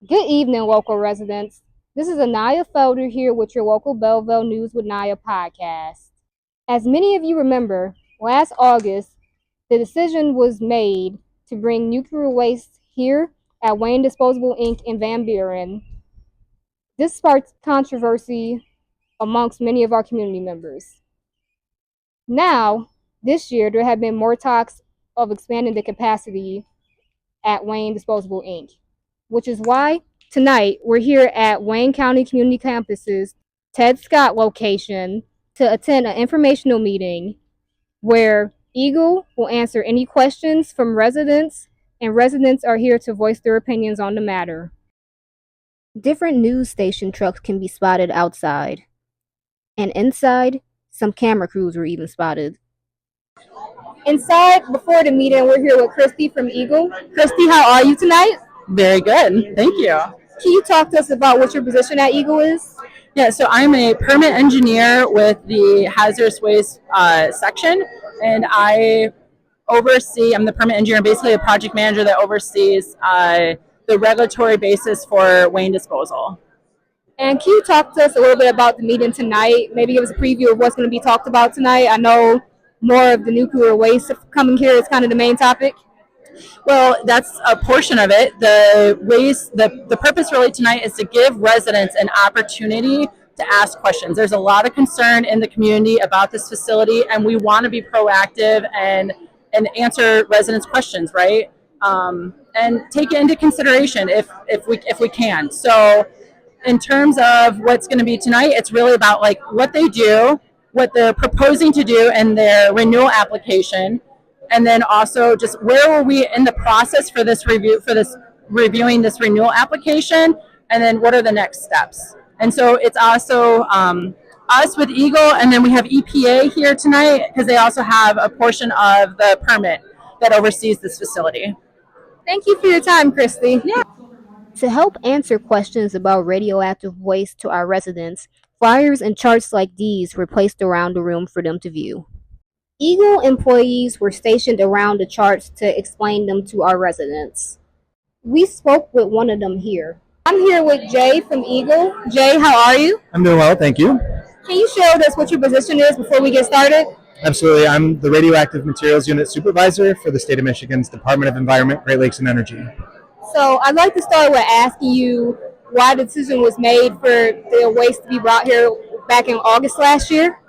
Good evening, local residents. This is Anaya Felder here with your local Belleville News with Naya podcast. As many of you remember, last August, the decision was made to bring nuclear waste here at Wayne Disposable Inc. in Van Buren. This sparked controversy amongst many of our community members. Now, this year, there have been more talks of expanding the capacity at Wayne Disposable Inc., which is why tonight we're here at Wayne County Community Campus's Ted Scott location to attend an informational meeting where EGLE will answer any questions from residents, and residents are here to voice their opinions on the matter. Different news station trucks can be spotted outside, and inside, some camera crews were even spotted. Inside, before the meeting, we're here with Christy from EGLE. Christy, how are you tonight? Very good. Thank you. Can you talk to us about what your position at EGLE is? Yeah, so I'm a permit engineer with the hazardous waste section, and I'm the permit engineer, basically a project manager that oversees the regulatory basis for Wayne disposal. And can you talk to us a little bit about the meeting tonight? Maybe give us a preview of what's going to be talked about tonight. I know more of the nuclear waste coming here is kind of the main topic. Well, that's a portion of it. The purpose really tonight is to give residents an opportunity to ask questions. There's a lot of concern in the community about this facility, and we want to be proactive and answer residents' questions, right? And take it into consideration if we can. So, in terms of what's going to be tonight, it's really about like what they do, what they're proposing to do, and their renewal application. And then also just where were we in the process for this reviewing this renewal application, and then what are the next steps. And so it's also us with EGLE, and then we have EPA here tonight because they also have a portion of the permit that oversees this facility. Thank you for your time, Christy. Yeah. To help answer questions about radioactive waste to our residents, flyers and charts like these were placed around the room for them to view. EGLE employees were stationed around the charts to explain them to our residents. We spoke with one of them here. I'm here with Jay from EGLE. Jay, how are you? I'm doing well, thank you. Can you share with us what your position is before we get started? Absolutely. I'm the Radioactive Materials Unit Supervisor for the State of Michigan's Department of Environment, Great Lakes, and Energy. So I'd like to start with asking you why the decision was made for the waste to be brought here back in August last year.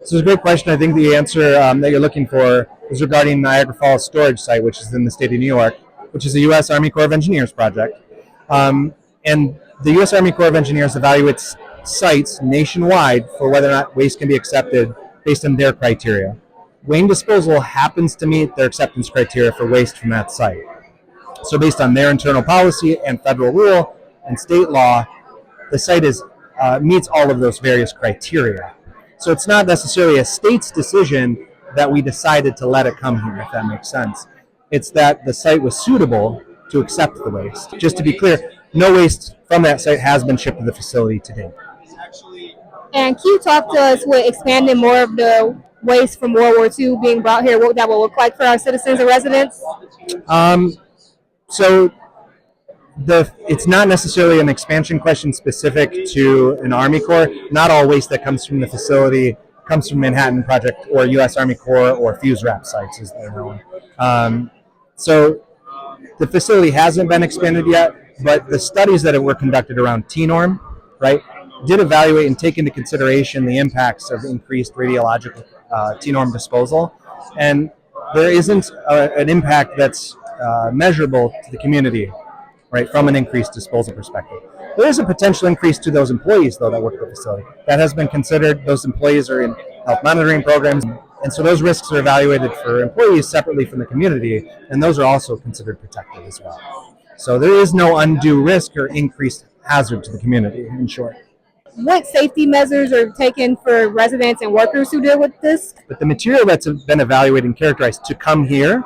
This is a great question. I think the answer that you're looking for is regarding Niagara Falls Storage Site, which is in the state of New York, which is a U.S. Army Corps of Engineers project. And the U.S. Army Corps of Engineers evaluates sites nationwide for whether or not waste can be accepted based on their criteria. Wayne Disposal happens to meet their acceptance criteria for waste from that site. So based on their internal policy and federal rule and state law, the site meets all of those various criteria. So it's not necessarily a state's decision that we decided to let it come here, if that makes sense. It's that the site was suitable to accept the waste. Just to be clear, no waste from that site has been shipped to the facility to date. And can you talk to us with expanding more of the waste from World War II being brought here, what that will look like for our citizens and residents? So it's not necessarily an expansion question specific to an Army Corps. Not all waste that comes from the facility comes from Manhattan Project or U.S. Army Corps or fuse wrap sites, as they're known. So the facility hasn't been expanded yet, but the studies that were conducted around T-norm, right, did evaluate and take into consideration the impacts of increased radiological T-norm disposal. And there isn't an impact that's measurable to the community, right, from an increased disposal perspective. There is a potential increase to those employees, though, that work at the facility. That has been considered. Those employees are in health monitoring programs, and so those risks are evaluated for employees separately from the community, and those are also considered protected as well. So there is no undue risk or increased hazard to the community, in short. What safety measures are taken for residents and workers who deal with this? But the material that's been evaluated and characterized to come here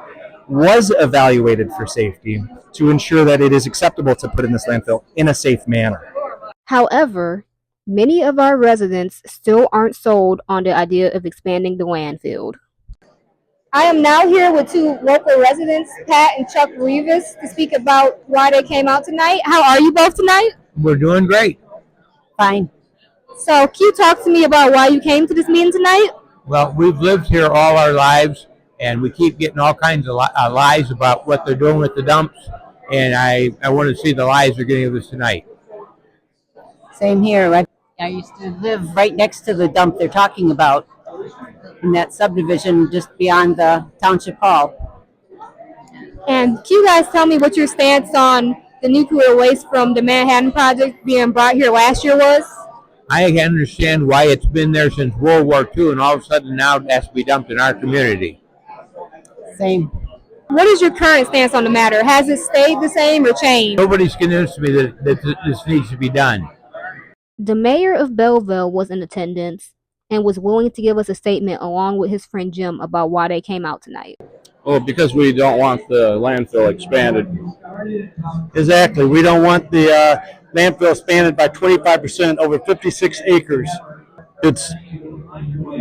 was evaluated for safety to ensure that it is acceptable to put in this landfill in a safe manner. However, many of our residents still aren't sold on the idea of expanding the landfill. I am now here with two local residents, Pat and Chuck Rivas, to speak about why they came out tonight. How are you both tonight? We're doing great. Fine. So, can you talk to me about why you came to this meeting tonight? Well, we've lived here all our lives, and we keep getting all kinds of lies about what they're doing with the dumps, and I want to see the lies they're getting of us tonight. Same here. I used to live right next to the dump they're talking about in that subdivision just beyond the township hall. And can you guys tell me what your stance on the nuclear waste from the Manhattan Project being brought here last year was? I understand why it's been there since World War II, and all of a sudden now it has to be dumped in our community. Same. What is your current stance on the matter? Has it stayed the same or changed? Nobody's convinced me that this needs to be done. The mayor of Belleville was in attendance and was willing to give us a statement along with his friend Jim about why they came out tonight. Well, because we don't want the landfill expanded. Exactly. We don't want the landfill expanded by 25% over 56 acres. It's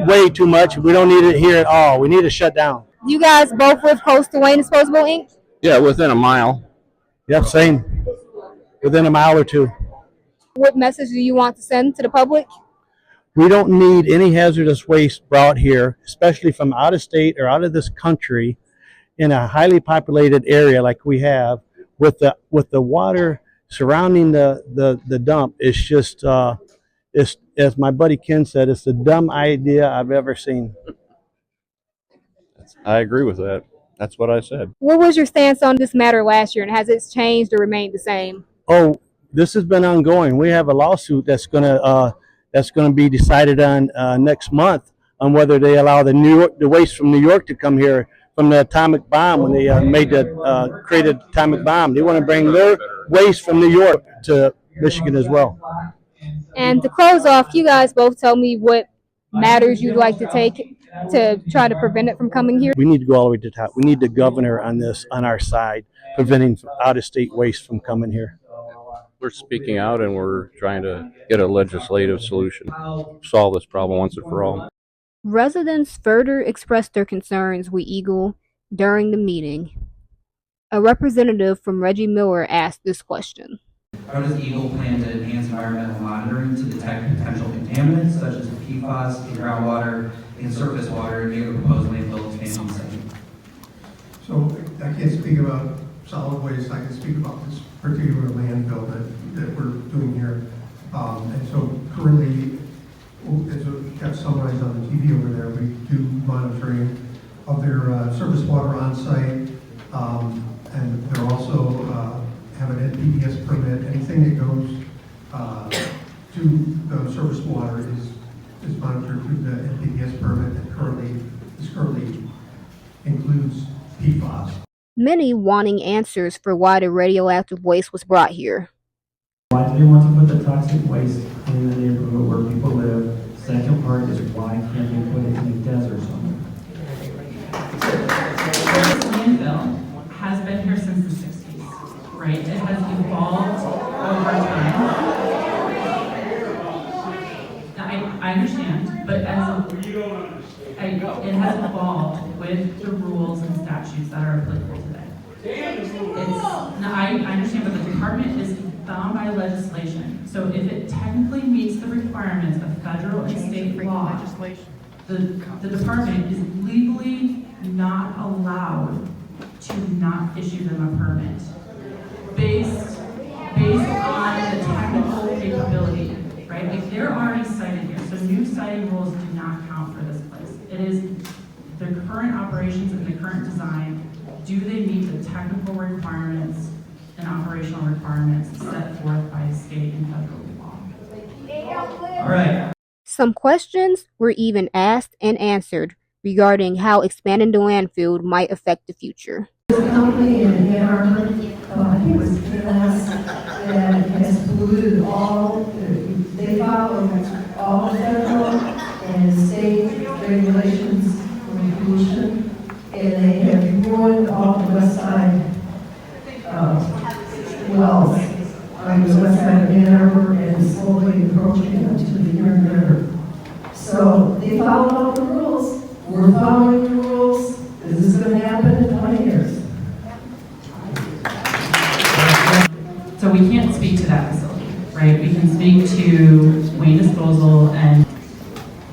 way too much. We don't need it here at all. We need to shut down. You guys both live close to Wayne Disposable Inc.? Yeah, within a mile. Yep, same. Within a mile or two. What message do you want to send to the public? We don't need any hazardous waste brought here, especially from out of state or out of this country, in a highly populated area like we have, with the water surrounding the dump. It's just, it's, as my buddy Ken said, it's the dumb idea I've ever seen. I agree with that. That's what I said. What was your stance on this matter last year, and has it changed or remained the same? Oh, this has been ongoing. We have a lawsuit that's gonna be decided on next month on whether they allow the waste from New York to come here from the atomic bomb when they created the atomic bomb. They want to bring their waste from New York to Michigan as well. And to close off, you guys both tell me what matters you'd like to take to try to prevent it from coming here. We need to go all the way to the top. We need the governor on this, on our side, preventing out-of-state waste from coming here. We're speaking out and we're trying to get a legislative solution, solve this problem once and for all. Residents further expressed their concerns with EGLE during the meeting. A representative from Reggie Miller asked this question. How does EGLE plan to enhance environmental monitoring to detect potential contaminants such as PFAS in groundwater and surface water near the proposed landfill expansion site? So I can't speak about solid waste. I can speak about this particular landfill that we're doing here. And so currently, as it got summarized on the TV over there, we do monitoring of their surface water on site, and they're also have an NPDES permit. Anything that goes to the surface water is monitored through the NPDES permit, and currently includes PFAS. Many wanting answers for why the radioactive waste was brought here. Why do they want to put the toxic waste in the neighborhood where people live? Second part is why can't they put it in the desert somewhere? This landfill has been here since the 60s, right? It has evolved over time. I understand, but it has evolved with the rules and statutes that are applicable today. I understand, but the department is bound by legislation. So if it technically meets the requirements of federal and state law, the department is legally not allowed to not issue them a permit based on the technical capability, right? Like they're already cited here, so new siting rules do not count for this place. It is the current operations and the current design. Do they meet the technical requirements and operational requirements set forth by state and federal law? All right. Some questions were even asked and answered regarding how expanding the landfill might affect the future. There's a company in Ann Arbor, I think it was PLS, that has polluted they follow all the federal and state regulations on pollution, and they have ruined all the west side wells on the west side of Ann Arbor and slowly approaching into the Erie River. So they followed all the rules. We're following the rules. The hasn't happened in 20 years. So we can't speak to that facility, right? We can speak to waste disposal, and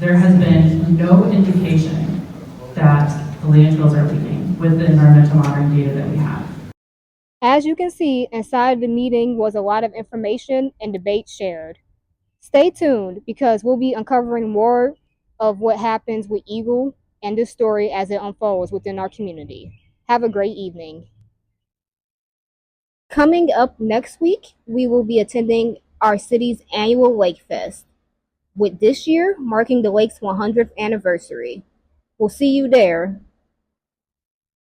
there has been no indication that the landfills are leaking with the environmental monitoring data that we have. As you can see, inside the meeting was a lot of information and debate shared. Stay tuned because we'll be uncovering more of what happens with EGLE and this story as it unfolds within our community. Have a great evening. Coming up next week, we will be attending our city's annual Lake Fest, with this year marking the lake's 100th anniversary. We'll see you there.